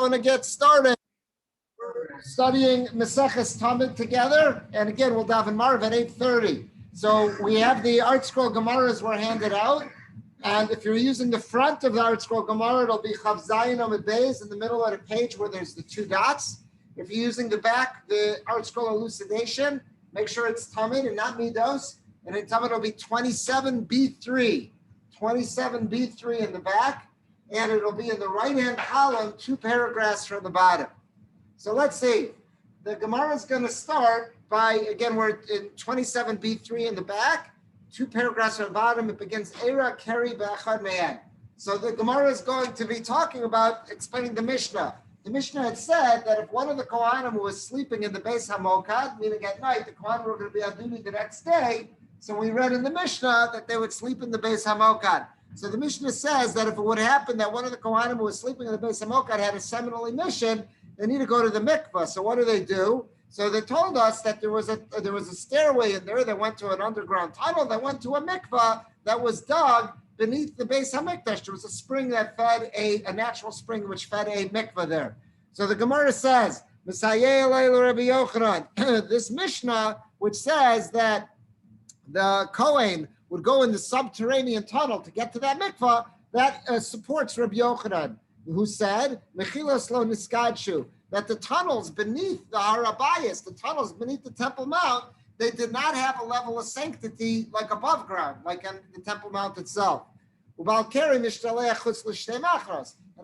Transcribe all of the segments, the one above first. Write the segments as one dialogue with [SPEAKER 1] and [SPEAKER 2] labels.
[SPEAKER 1] going to get started. We're studying Maseches Tamid together, and again, we'll daven Marv at 8:30. So we have the Art Scroll Gemaras were handed out, and if you're using the front of the Art Scroll Gemara, it'll be Chav Zayin Amud Beis in the middle of the page where there's the two dots. If you're using the back, the Art Scroll Elucidation, make sure it's Tamid and not Midos, and in Tamid it'll be 27b3, 27b3 in the back. And it'll be in the right-hand column, 2 paragraphs from the bottom. So let's see. The Gemara is going to start by, again, we're in 27b3 in the back, 2 paragraphs from the bottom. It begins, Eira Keri Ba'achad Me'en. So the Gemara is going to be talking about, explaining the Mishnah. The Mishnah had said that if one of the Kohanim was sleeping in the Beis Hamikdash, meaning at night, the Kohanim were going to be on duty the next day. So we read in the Mishnah that they would sleep in the Beis Hamikdash. So the Mishnah says that if it would happen that one of the Kohanim who was sleeping in the Beis Hamikdash had a seminal emission, they need to go to the mikvah. So what do? So they told us that there was a stairway in there that went to an underground tunnel that went to a mikvah that was dug beneath the Beis Hamikdash. There was a spring that fed a natural spring which fed a mikvah there. So the Gemara says, this Mishnah, which says that the Kohen would go in the subterranean tunnel to get to that mikvah, that supports Rabbi Yochanan, who said, Mechilas lo niskadshu, that the tunnels beneath the Harabayas, the tunnels beneath the Temple Mount, they did not have a level of sanctity like above ground, like on the Temple Mount itself. And a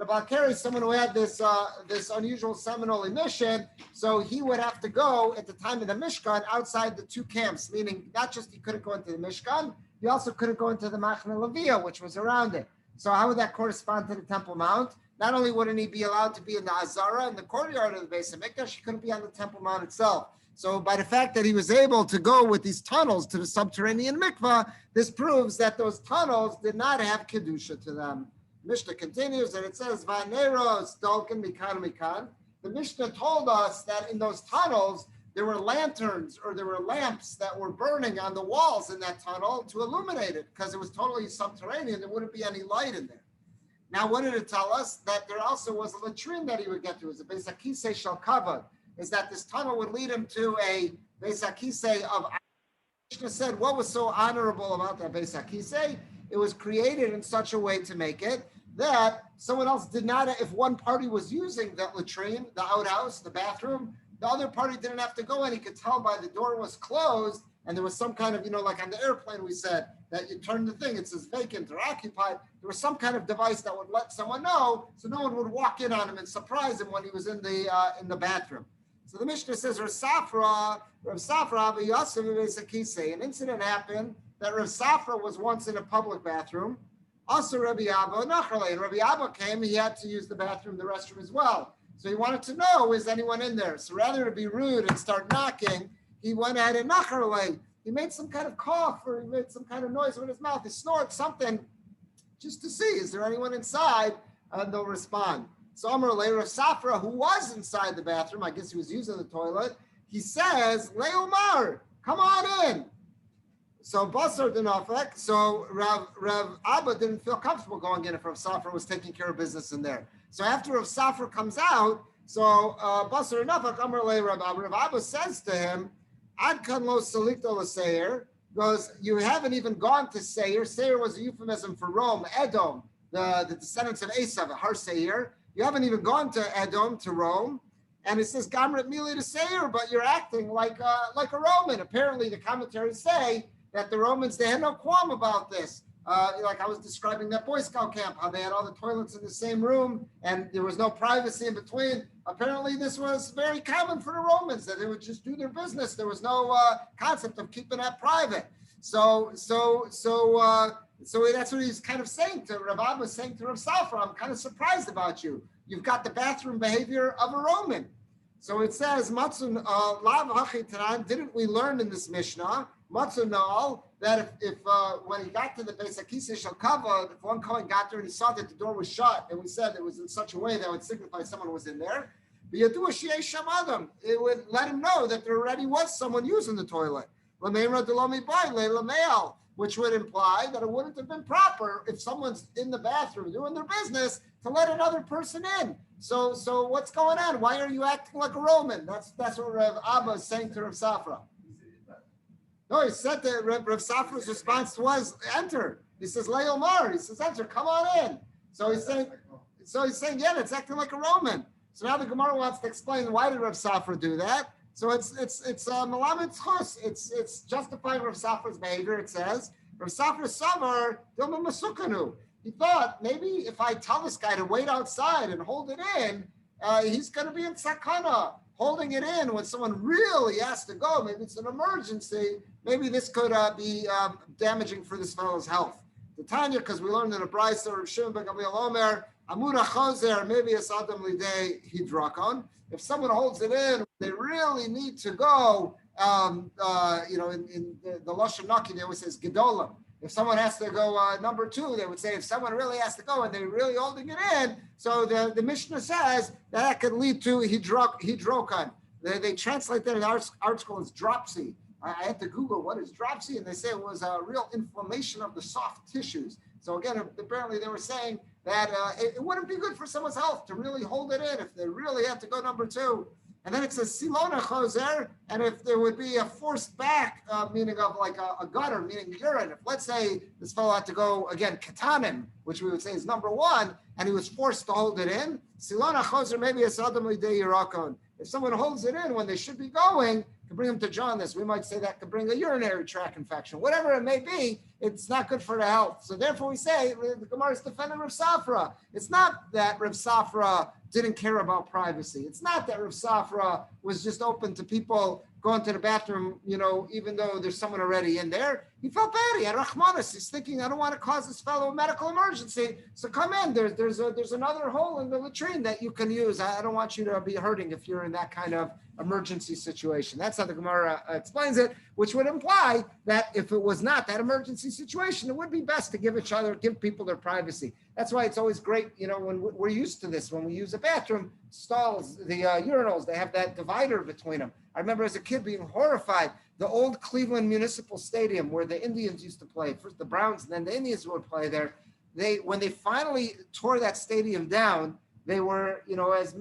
[SPEAKER 1] Balkari, someone who had this unusual seminal emission, so he would have to go at the time of the Mishkan outside the two camps, meaning not just he couldn't go into the Mishkan, he also couldn't go into the Machne Leviah, which was around it. So how would that correspond to the Temple Mount? Not only wouldn't he be allowed to be in the Azara, in the courtyard of the Beis Hamikdash, he couldn't be on the Temple Mount itself. So by the fact that he was able to go with these tunnels to the subterranean mikvah, this proves that those tunnels did not have Kedusha to them. Mishnah continues and it says, Vaneros dolken mikan mikan. The Mishnah told us that in those tunnels, there were lanterns or there were lamps that were burning on the walls in that tunnel to illuminate it because it was totally subterranean. There wouldn't be any light in there. Now, what did it tell us? That there also was a latrine that he would get to. It was a Beis Hakisei shel Kavod. Is that this tunnel would lead him to a Beis Hakisei of... Mishnah said, what was so honorable about that Beis Hakisei? It was created in such a way to make it that someone else did not... If one party was using that latrine, the outhouse, the bathroom, the other party didn't have to go in. He could tell by the door was closed and there was some kind of, like on the airplane we said, that you turn the thing, it says vacant or occupied. There was some kind of device that would let someone know so no one would walk in on him and surprise him when he was in the bathroom. So the Mishnah says, Rav Safra, an incident happened that Rav Safra was once in a public bathroom. Also Rabbi Abba, and Rabbi Abba came, he had to use the bathroom, the restroom as well. So he wanted to know, is anyone in there? So rather to be rude and start knocking, he went ahead and nacharlei. He made some kind of cough or he made some kind of noise with his mouth. He snorted something just to see, is there anyone inside? And they'll respond. So Amar Rav Safra, who was inside the bathroom, I guess he was using the toilet, he says, Leomar, come on in. So Basar Dinafek, so Rav Abba didn't feel comfortable going in if Rav Safra was taking care of business in there. So after Rav Safra comes out, so Basar Dinafek, Amar Rav Abba, Rav Abba says to him, Ad kan lo salikta l'seir, goes, you haven't even gone to Seir. Seir was a euphemism for Rome, Edom, the descendants of Esav, Har Seir. You haven't even gone to Edom, to Rome. And it says, Gamret Mili to Seir, but you're acting like a Roman. Apparently, the commentaries say that the Romans, they had no qualm about this. Like I was describing that Boy Scout camp, how they had all the toilets in the same room and there was no privacy in between. Apparently, this was very common for the Romans, that they would just do their business. There was no concept of keeping that private. So that's what he's kind of saying to Rav Abba, saying to Rav Safra, I'm kind of surprised about you. You've got the bathroom behavior of a Roman. So it says, Matzun lav hachitanan, didn't we learn in this Mishnah, Matzun nal, that if when he got to the Beis Hakisei shel Kavod, if one Kohen got there and he saw that the door was shut, and we said it was in such a way that would signify someone was in there, it would let him know that there already was someone using the toilet. which would imply that it wouldn't have been proper if someone's in the bathroom doing their business to let another person in. So what's going on? Why are you acting like a Roman? That's what Rav Abba is saying to Rav Safra. No, he said that Rav Safra's response was enter. He says, Leomar. He says, enter, come on in. So he's saying, yeah, it's acting like a Roman. So now the Gemara wants to explain why did Rav Safra do that. So it's Melamed Chus. It's justifying Rav Safra's behavior. It says Rav Safra Savar Dilma Masukanu. He thought maybe if I tell this guy to wait outside and hold it in, he's going to be in sakana. Holding it in when someone really has to go, maybe it's an emergency. Maybe this could be damaging for this fellow's health. The Tanya, because we learned in a brayso of Shimon ben Gamliel Omer, Amura Chozer, maybe it's Adam Lidei Hidrakon. If someone holds it in, they really need to go. In the Lashon Naki, they always says Gedolim. If someone has to go number two, they would say if someone really has to go and they're really holding it in, so the Mishnah says that could lead to hidrokan. They translate that in our article as dropsy. I had to Google what is dropsy, and they say it was a real inflammation of the soft tissues. So again, apparently they were saying that it wouldn't be good for someone's health to really hold it in if they really have to go number two. And then it says silona choser, and if there would be a forced back, meaning of like a gutter, meaning urine. If let's say this fellow had to go again katanim, which we would say is number one, and he was forced to hold it in, silona choser maybe a sadam lidei yirakon. If someone holds it in when they should be going, can bring them to jaundice. We might say that could bring a urinary tract infection. Whatever it may be, it's not good for the health. So therefore we say, the Gemara is defending Rav Safra. It's not that Rav Safra didn't care about privacy. It's not that Rav Safra was just open to people going to the bathroom, even though there's someone already in there. He felt bad. He had Rahmanis. He's thinking, I don't want to cause this fellow a medical emergency. So come in. There's another hole in the latrine that you can use. I don't want you to be hurting if you're in that kind of emergency situation. That's how the Gemara explains it, which would imply that if it was not that emergency situation, it would be best to give people their privacy. That's why it's always great, when we're used to this, when we use a bathroom, stalls, the urinals, they have that divider between them. I remember as a kid being horrified, the old Cleveland Municipal Stadium where the Indians used to play, first the Browns and then the Indians would play there. When they finally tore that stadium down, they were, as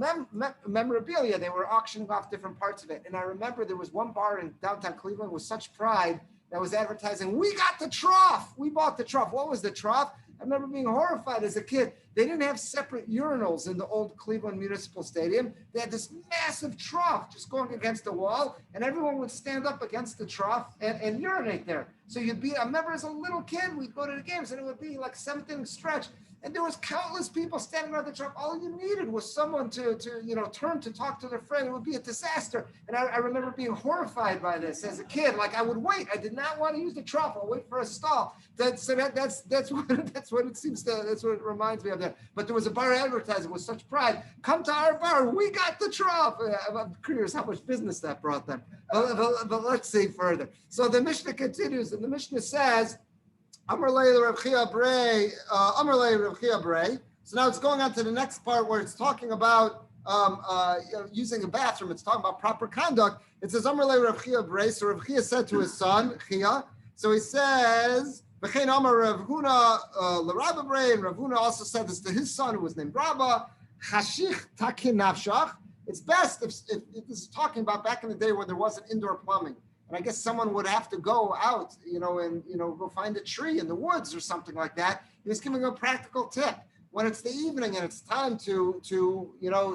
[SPEAKER 1] memorabilia, they were auctioning off different parts of it. And I remember there was one bar in downtown Cleveland with such pride that was advertising, we got the trough. We bought the trough. What was the trough? I remember being horrified as a kid. They didn't have separate urinals in the old Cleveland Municipal Stadium. They had this massive trough just going against the wall, and everyone would stand up against the trough and urinate there. So I remember as a little kid, we'd go to the games, and it would be like 7th-inning stretch. And there was countless people standing around the trough. All you needed was someone to turn to talk to their friend. It would be a disaster. And I remember being horrified by this as a kid. Like I would wait. I did not want to use the trough. I'll wait for a stall. That's what it seems to. That's what it reminds me of that. But there was a bar advertising with such pride. Come to our bar. We got the trough. I'm curious how much business that brought them. But let's see further. So the Mishnah continues, and the Mishnah says. Amar lei Rav Chia Brei. So now it's going on to the next part where it's talking about using a bathroom. It's talking about proper conduct. It says Amar lei Rav Chia Brei. So Rav Chia said to his son Chia. So he says V'chein Amar Rav Huna l'Rabba Brei, and Rav Huna also said this to his son who was named Rabbi. Chashich takin nafshach. It's best if this is talking about back in the day when there wasn't indoor plumbing. And I guess someone would have to go out, and go find a tree in the woods or something like that. He was giving a practical tip. When it's the evening and it's time to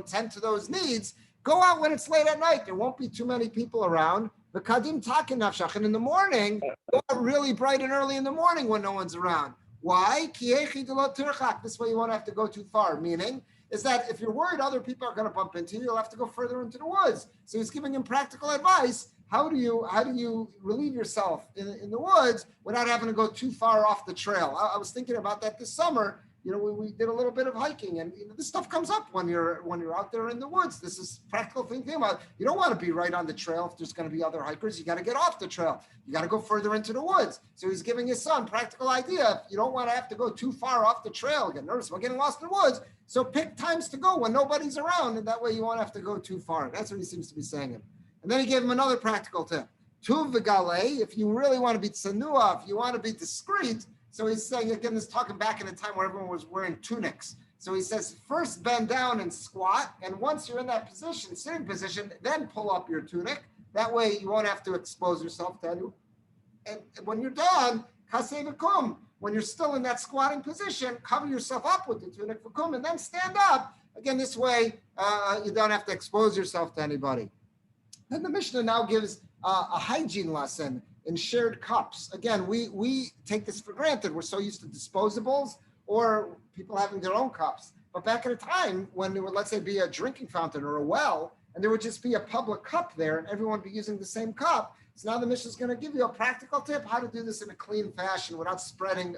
[SPEAKER 1] tend to those needs, go out when it's late at night. There won't be too many people around. The kadim takin nafshach. And in the morning, go out really bright and early in the morning when no one's around. Why? This way you won't have to go too far. Meaning, is that if you're worried other people are going to bump into you, you'll have to go further into the woods. So he's giving him practical advice. How do you relieve yourself in the woods without having to go too far off the trail? I was thinking about that this summer. We did a little bit of hiking, and this stuff comes up when you're out there in the woods. This is practical thing about. You don't want to be right on the trail if there's going to be other hikers. You got to get off the trail. You got to go further into the woods. So he's giving his son practical idea. You don't want to have to go too far off the trail. Get nervous about getting lost in the woods. So pick times to go when nobody's around, and that way you won't have to go too far. That's what he seems to be saying. And then he gave him another practical tip. Tuv v'galei, if you really want to be tsanua, if you want to be discreet. So he's saying, again, this is talking back in a time where everyone was wearing tunics. So he says, first bend down and squat. And once you're in that position, sitting position, then pull up your tunic. That way you won't have to expose yourself to anyone. And when you're done, kaseh v'kum. When you're still in that squatting position, cover yourself up with the tunic v'kum and then stand up. Again, this way you don't have to expose yourself to anybody. Then the Mishnah now gives a hygiene lesson in shared cups. Again, we take this for granted. We're so used to disposables or people having their own cups. But back at a time when there would, let's say, be a drinking fountain or a well, and there would just be a public cup there and everyone would be using the same cup. So now the Mishnah is going to give you a practical tip how to do this in a clean fashion without spreading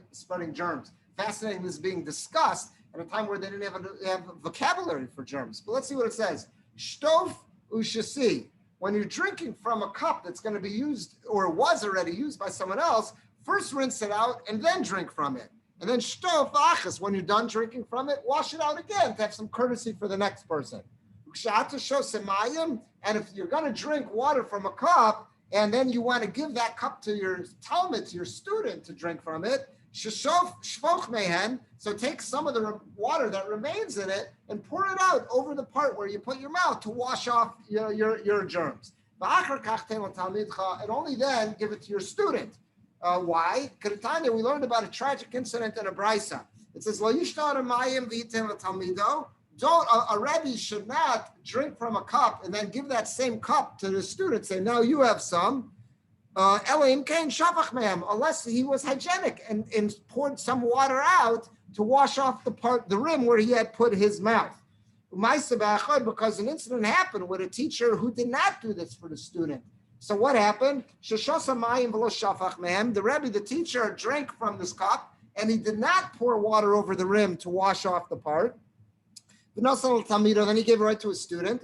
[SPEAKER 1] germs. Fascinating, this is being discussed at a time where they didn't have vocabulary for germs. But let's see what it says. Shtof ushasi. When you're drinking from a cup that's going to be used or was already used by someone else, first rinse it out and then drink from it. And then shtof achas, when you're done drinking from it, wash it out again to have some courtesy for the next person. And if you're going to drink water from a cup, and then you want to give that cup to your talmid, to your student, to drink from it, shvoch mehen, so take some of the water that remains in it and pour it out over the part where you put your mouth to wash off your germs. And only then give it to your student. Why? Because we learned about a tragic incident in a brisa. It says, a Rabbi should not drink from a cup and then give that same cup to the student, say, now you have some, unless he was hygienic and poured some water out to wash off the rim where he had put his mouth. Because an incident happened with a teacher who did not do this for the student. So what happened? The Rabbi, the teacher, drank from this cup and he did not pour water over the rim to wash off the part. Then he gave it right to his student.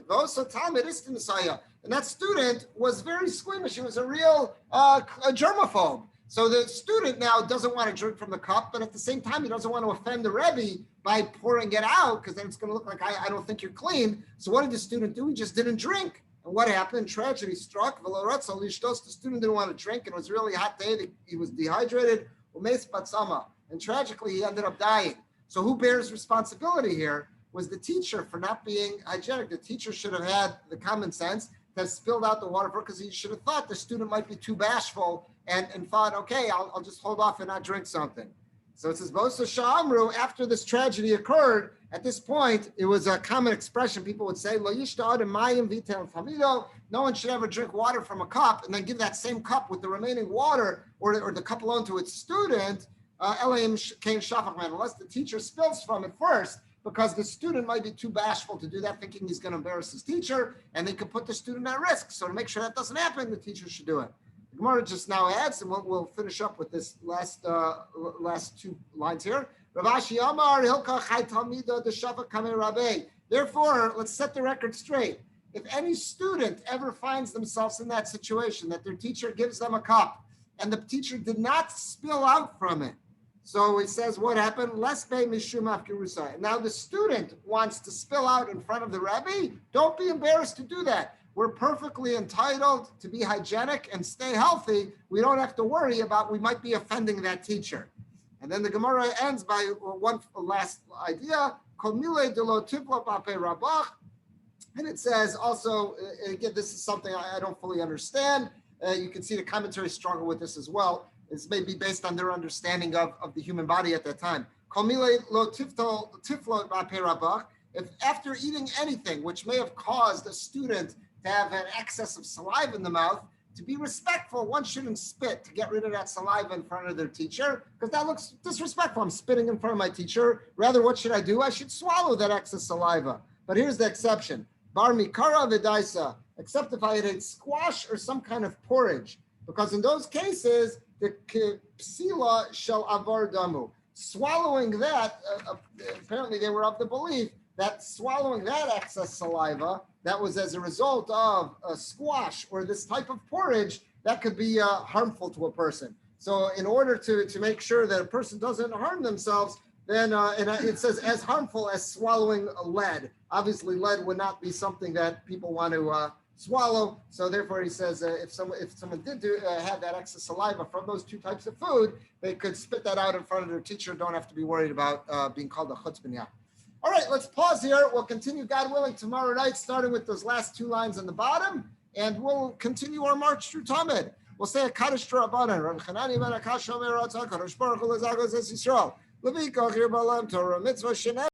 [SPEAKER 1] And that student was very squeamish. He was a real a germaphobe. So the student now doesn't want to drink from the cup, but at the same time, he doesn't want to offend the Rebbe by pouring it out, because then it's going to look like, I don't think you're clean. So what did the student do? He just didn't drink. And what happened? Tragedy struck. The student didn't want to drink, and it was a really hot day. He was dehydrated. And tragically, he ended up dying. So who bears responsibility here? Was the teacher for not being hygienic. The teacher should have had the common sense to have spilled out the water, because he should have thought the student might be too bashful and thought, okay, I'll just hold off and not drink something. So it says, Bosa Sha'amru, after this tragedy occurred, at this point, it was a common expression. People would say, Lo yishta'ad mayim v'tel tamido. No one should ever drink water from a cup and then give that same cup with the remaining water or the cup alone to its student, unless the teacher spills from it first, because the student might be too bashful to do that, thinking he's going to embarrass his teacher, and they could put the student at risk. So to make sure that doesn't happen, the teacher should do it. The Gemara just now adds, and we'll finish up with this last two lines here. Therefore, let's set the record straight. If any student ever finds themselves in that situation, that their teacher gives them a cup, and the teacher did not spill out from it, so it says what happened? Less pay mishum afkirusa. Now the student wants to spill out in front of the Rabbi. Don't be embarrassed to do that. We're perfectly entitled to be hygienic and stay healthy. We don't have to worry about we might be offending that teacher. And then the Gemara ends by one last idea. And it says also, again, this is something I don't fully understand. You can see the commentary struggle with this as well. This may be based on their understanding of the human body at that time. If after eating anything which may have caused a student to have an excess of saliva in the mouth, to be respectful, one shouldn't spit to get rid of that saliva in front of their teacher, because that looks disrespectful. I'm spitting in front of my teacher. Rather, what should I do? I should swallow that excess saliva. But here's the exception. Bar mikara v'daisa, except if I had ate squash or some kind of porridge, because in those cases, the psila shall avar damu. Swallowing that, apparently they were of the belief that swallowing that excess saliva, that was as a result of a squash or this type of porridge, that could be harmful to a person. So in order to make sure that a person doesn't harm themselves, then it says as harmful as swallowing lead. Obviously, lead would not be something that people want to swallow. So therefore, he says if someone did have that excess saliva from those two types of food, they could spit that out in front of their teacher. Don't have to be worried about being called a chutzpah. All right, let's pause here. We'll continue, God willing, tomorrow night, starting with those last two lines on the bottom, and we'll continue our march through Tamid. We'll say a Kaddish to Rabbanan. Rabbi Chanani ben Akash Omer Ratzah Kadosh Baruch Hu L'Zagos Es Yisrael. Levi Kach Yir Balam Torah Mitzvah Sheneh.